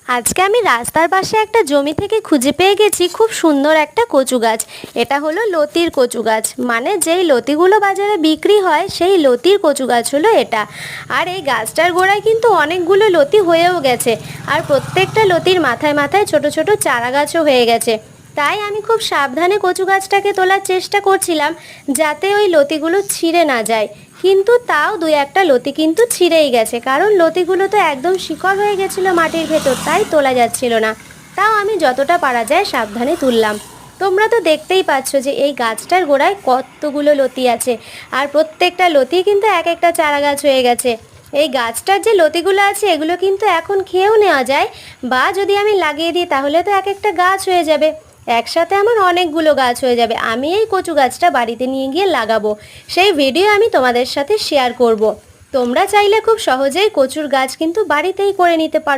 আজকে আমি রাস্তার পাশে একটা জমি থেকে খুঁজে পেয়ে গেছি খুব সুন্দর একটা কচু গাছ। এটা হলো লতির কচু গাছ, মানে যেই লতিগুলো বাজারে বিক্রি হয় সেই লতির কচু গাছ হলো এটা। আর এই গাছটার গোড়ায় কিন্তু অনেকগুলো লতি হয়েও গেছে, আর প্রত্যেকটা লতির মাথায় মাথায় ছোট ছোট চারা গাছও হয়ে গেছে। তাই আমি খুব সাবধানে কচু গাছটাকে তোলার চেষ্টা করছিলাম, যাতে ওই লতিগুলো ছিঁড়ে না যায়। কিন্তু তাও দুই একটা লতি কিন্তু ছিঁড়েই গেছে, কারণ লতিগুলো তো একদম শিকড় হয়ে গেছিলো মাটির ভেতর, তাই তোলা যাচ্ছিল না। তাও আমি যতটা পারা যায় সাবধানে তুললাম। তোমরা তো দেখতেই পাচ্ছ যে এই গাছটার গোড়ায় কতগুলো লতি আছে, আর প্রত্যেকটা লতি কিন্তু এক একটা চারা গাছ হয়ে গেছে। এই গাছটার যে লতিগুলো আছে এগুলো কিন্তু এখন খেয়েও নেওয়া যায়, বা যদি আমি লাগিয়ে দিই তাহলে তো এক একটা গাছ হয়ে যাবে। একসাথে আমার অনেকগুলো গাছ হয়ে যাবে। আমি এই কচু গাছটা বাড়িতে নিয়ে গিয়ে লাগাবো, সেই ভিডিও আমি তোমাদের সাথে শেয়ার করব। তোমরা চাইলে খুব সহজেই কচুর গাছ কিন্তু বাড়িতেই করে নিতে পারো।